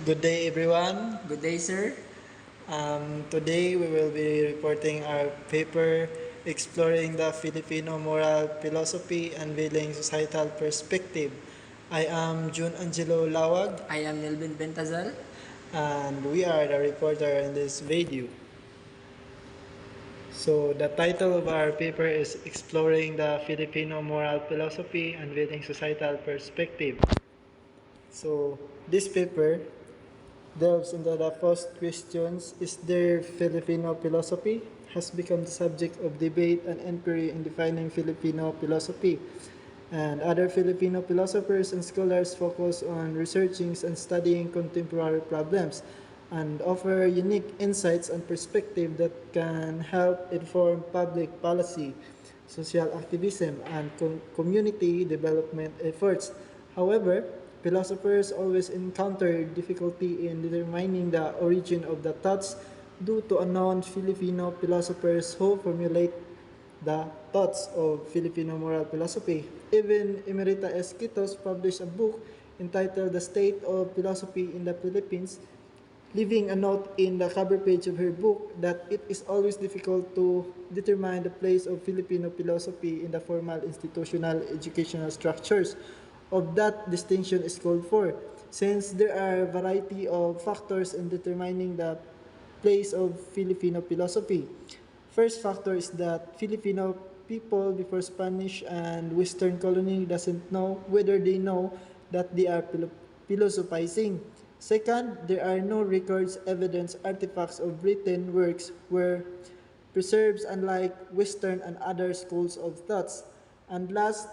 Good day, everyone. Good day, sir. Today we will be reporting our paper exploring the Filipino moral philosophy and unveiling societal perspective. I am June Angelo Lawag, I am Nelvin Bentazal. and we are the reporter in this video. So the title of our paper is Exploring the Filipino Moral Philosophy and Unveiling Societal Perspective. So this paper delves into the first questions. Is there Filipino philosophy? Has become the subject of debate and inquiry in defining Filipino philosophy. And other Filipino philosophers and scholars focus on researching and studying contemporary problems and offer unique insights and perspective that can help inform public policy, social activism, and community development efforts. However, philosophers always encounter difficulty in determining the origin of the thoughts due to unknown Filipino philosophers who formulate the thoughts of Filipino moral philosophy. Even Emerita Esquitos published a book entitled The State of Philosophy in the Philippines, leaving a note in the cover page of her book that it is always difficult to determine the place of Filipino philosophy in the formal institutional educational structures of that distinction is called for, since there are a variety of factors in determining the place of Filipino philosophy. First factor is that Filipino people before Spanish and Western colony doesn't know whether they know that they are philosophizing. Second, there are no records, evidence, artifacts of written works were preserves unlike Western and other schools of thoughts. And last,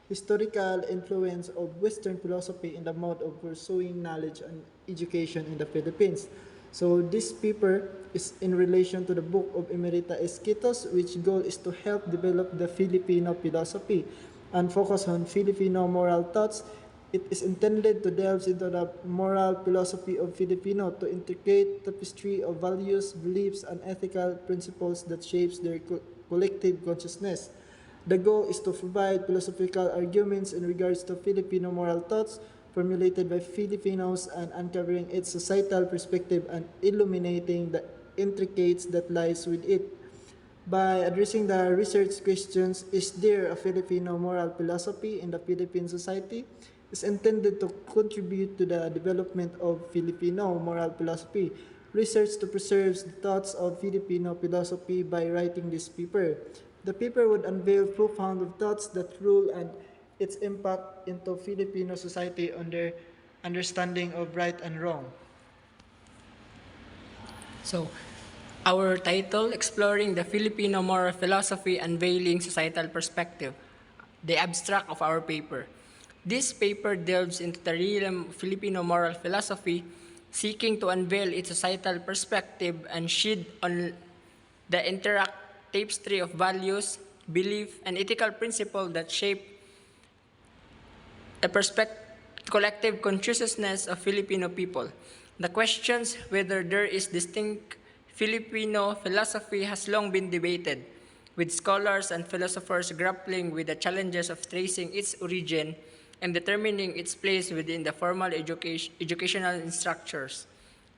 historical influence of Western philosophy in the mode of pursuing knowledge and education in the Philippines. So this paper is in relation to the book of Emerita Esquitos, which goal is to help develop the Filipino philosophy and focus on Filipino moral thoughts. It is intended to delve into the moral philosophy of Filipino to integrate tapestry of values, beliefs, and ethical principles that shapes their collective consciousness. The goal is to provide philosophical arguments in regards to Filipino moral thoughts formulated by Filipinos and uncovering its societal perspective and illuminating the intricacies that lies with it. By addressing the research questions, is there a Filipino moral philosophy in the Philippine society? Is intended to contribute to the development of Filipino moral philosophy. Research to preserve the thoughts of Filipino philosophy by writing this paper. The paper would unveil profound thoughts that rule and its impact into Filipino society on their understanding of right and wrong. So, our title, Exploring the Filipino Moral Philosophy and Unveiling Societal Perspective, the abstract of our paper. This paper delves into the realm of Filipino moral philosophy, seeking to unveil its societal perspective and shed on the interact tapestry of values, belief, and ethical principles that shape the collective consciousness of Filipino people. The questions whether there is distinct Filipino philosophy has long been debated, with scholars and philosophers grappling with the challenges of tracing its origin and determining its place within the formal educational structures.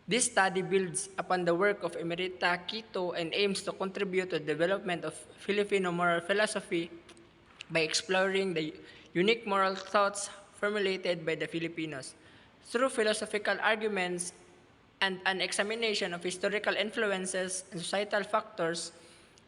This study builds upon the work of Emerita Quito and aims to contribute to the development of Filipino moral philosophy by exploring the unique moral thoughts formulated by the Filipinos. Through philosophical arguments and an examination of historical influences and societal factors,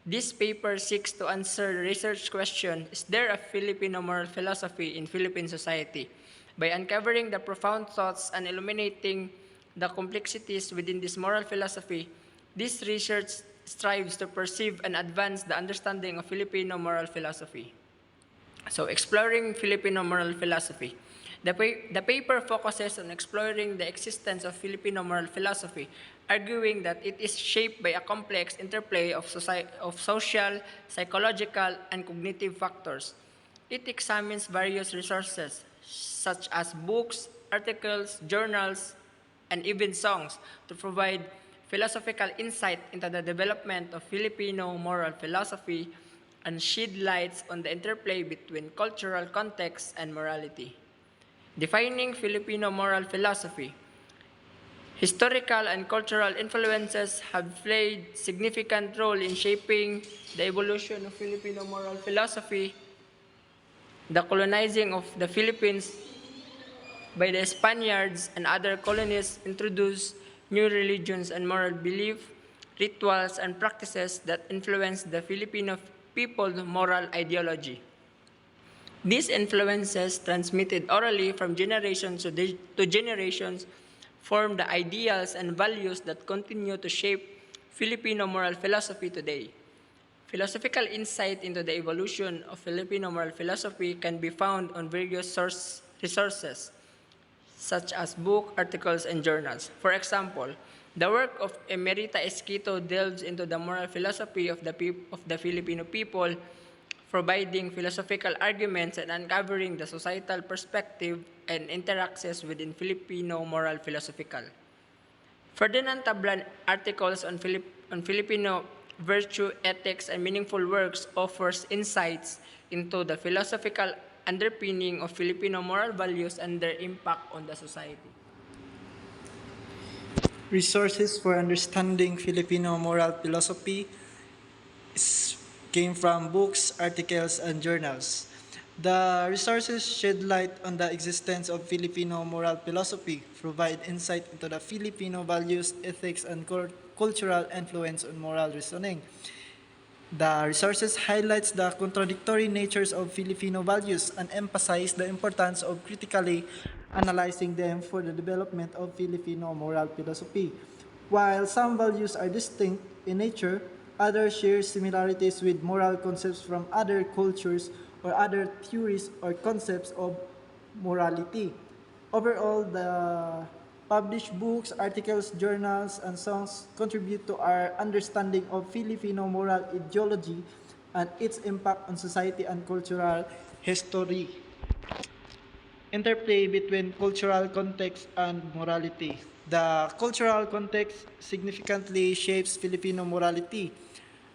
this paper seeks to answer the research question, is there a Filipino moral philosophy in Philippine society? By uncovering the profound thoughts and illuminating the complexities within this moral philosophy, this research strives to perceive and advance the understanding of Filipino moral philosophy. So, exploring Filipino moral philosophy. The paper focuses on exploring the existence of Filipino moral philosophy, arguing that it is shaped by a complex interplay of social, psychological, and cognitive factors. It examines various resources, such as books, articles, journals, and even songs, to provide philosophical insight into the development of Filipino moral philosophy and shed lights on the interplay between cultural context and morality. Defining Filipino moral philosophy. Historical and cultural influences have played significant role in shaping the evolution of Filipino moral philosophy. The colonizing of the Philippines by the Spaniards and other colonists introduced new religions and moral beliefs, rituals, and practices that influenced the Filipino people's moral ideology. These influences, transmitted orally from generations to generations, form the ideals and values that continue to shape Filipino moral philosophy today. Philosophical insight into the evolution of Filipino moral philosophy can be found on various resources, such as books, articles, and journals. For example, the work of Emerita Esquito delves into the moral philosophy of the Filipino people, providing philosophical arguments and uncovering the societal perspective and interactions within Filipino moral philosophical. Ferdinand Tablan articles on Filipino virtue, ethics, and meaningful works offers insights into the philosophical underpinning of Filipino moral values and their impact on the society. Resources for understanding Filipino moral philosophy came from books, articles, and journals. The resources shed light on the existence of Filipino moral philosophy, provide insight into the Filipino values, ethics, and cultural influence on moral reasoning. The resources highlights the contradictory natures of Filipino values and emphasize the importance of critically analyzing them for the development of Filipino moral philosophy. While some values are distinct in nature, others share similarities with moral concepts from other cultures or other theories or concepts of morality. Overall, the published books, articles, journals, and songs contribute to our understanding of Filipino moral ideology and its impact on society and cultural history. Interplay between cultural context and morality. The cultural context significantly shapes Filipino morality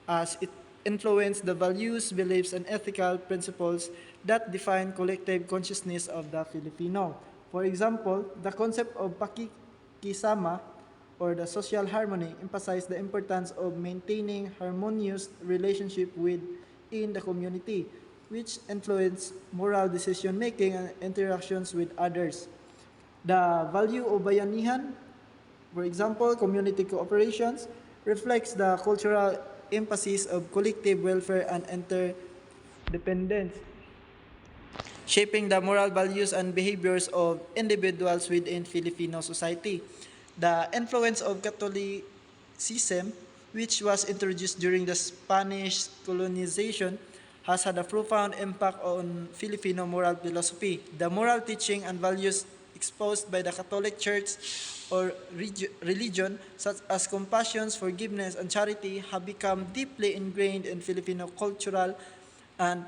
as it influences the values, beliefs, and ethical principles that define collective consciousness of the Filipino. For example, the concept of pakikisama or the social harmony emphasizes the importance of maintaining harmonious relationship within the community, which influence moral decision making and interactions with others. The value of bayanihan, for example, community cooperations, reflects the cultural emphasis of collective welfare and interdependence, shaping the moral values and behaviors of individuals within Filipino society. The influence of Catholicism, which was introduced during the Spanish colonization, has had a profound impact on Filipino moral philosophy. The moral teaching and values exposed by the Catholic Church or religion, such as compassion, forgiveness, and charity, have become deeply ingrained in Filipino cultural and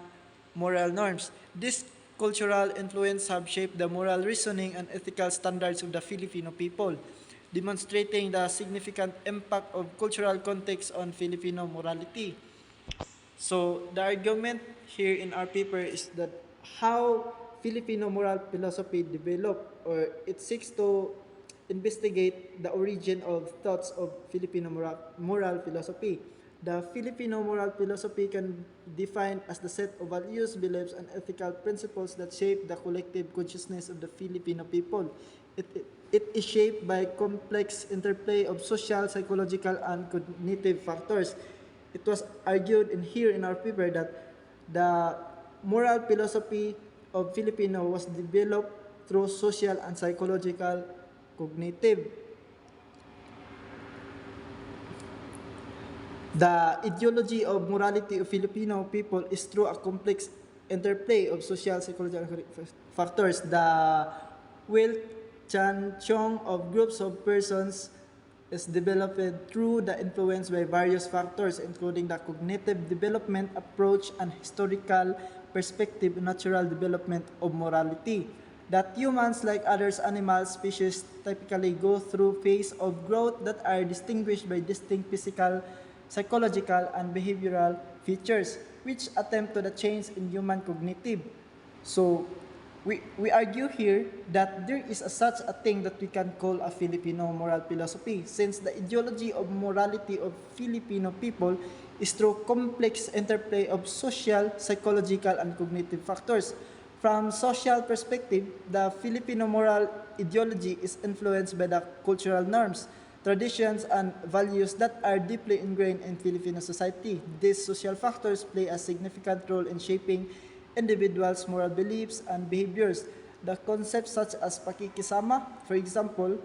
moral norms. This cultural influence have shaped the moral reasoning and ethical standards of the Filipino people, demonstrating the significant impact of cultural context on Filipino morality. So the argument here in our paper is that how Filipino moral philosophy developed, or it seeks to investigate the origin of thoughts of Filipino moral philosophy. The Filipino moral philosophy can be defined as the set of values, beliefs, and ethical principles that shape the collective consciousness of the Filipino people. It is shaped by complex interplay of social, psychological, and cognitive factors. It was argued in our paper that the moral philosophy of Filipino was developed through social and psychological cognitive. The ideology of morality of Filipino people is through a complex interplay of social, psychological factors. The Will Chanchong of groups of persons is developed through the influence by various factors, including the cognitive development approach and historical perspective, natural development of morality. That humans, like others animal species, typically go through phases of growth that are distinguished by distinct physical, psychological, and behavioral features, which attempt to the change in human cognitive. So, We argue here that there is such a thing that we can call a Filipino moral philosophy, since the ideology of morality of Filipino people is through complex interplay of social, psychological, and cognitive factors. From social perspective, the Filipino moral ideology is influenced by the cultural norms, traditions, and values that are deeply ingrained in Filipino society. These social factors play a significant role in shaping individuals' moral beliefs and behaviors. The concepts such as pakikisama, for example,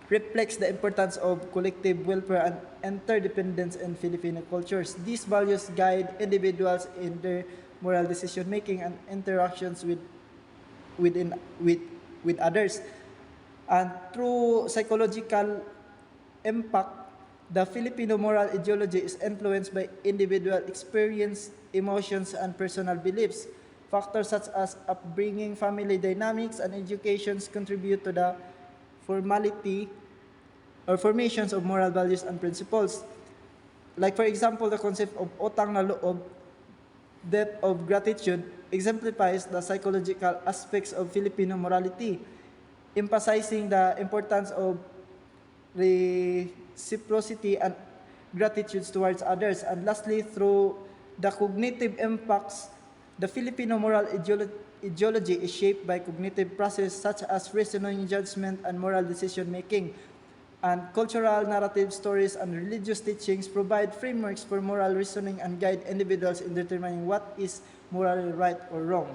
reflects the importance of collective welfare and interdependence in Filipino cultures. These values guide individuals in their moral decision making and interactions within, with others. And through psychological impact, the Filipino moral ideology is influenced by individual experience, emotions, and personal beliefs. Factors such as upbringing, family dynamics, and educations contribute to the formality or formations of moral values and principles. Like for example, the concept of utang na loob, debt of gratitude, exemplifies the psychological aspects of Filipino morality, emphasizing the importance of reciprocity and gratitude towards others. And lastly, through the cognitive impacts, the Filipino moral ideology is shaped by cognitive processes such as reasoning, judgment, and moral decision making. And cultural narrative stories and religious teachings provide frameworks for moral reasoning and guide individuals in determining what is morally right or wrong.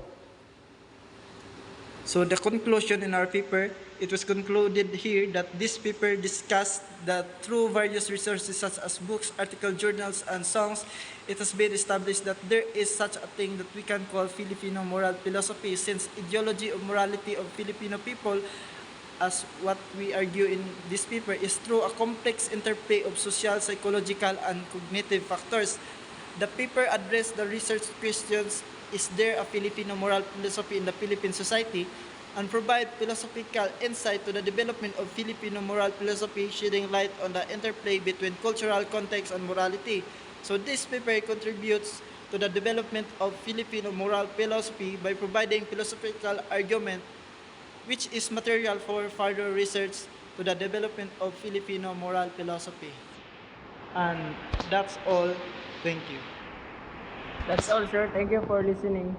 So the conclusion in our paper, it was concluded here that this paper discussed that through various resources such as books, articles, journals, and songs, it has been established that there is such a thing that we can call Filipino moral philosophy, since ideology of morality of Filipino people, as what we argue in this paper, is through a complex interplay of social, psychological, and cognitive factors. The paper addressed the research questions: is there a Filipino moral philosophy in the Philippine society? And provide philosophical insight to the development of Filipino moral philosophy, shedding light on the interplay between cultural context and morality. So this paper contributes to the development of Filipino moral philosophy by providing philosophical argument, which is material for further research to the development of Filipino moral philosophy. And that's all. Thank you. That's all, sir. Thank you for listening.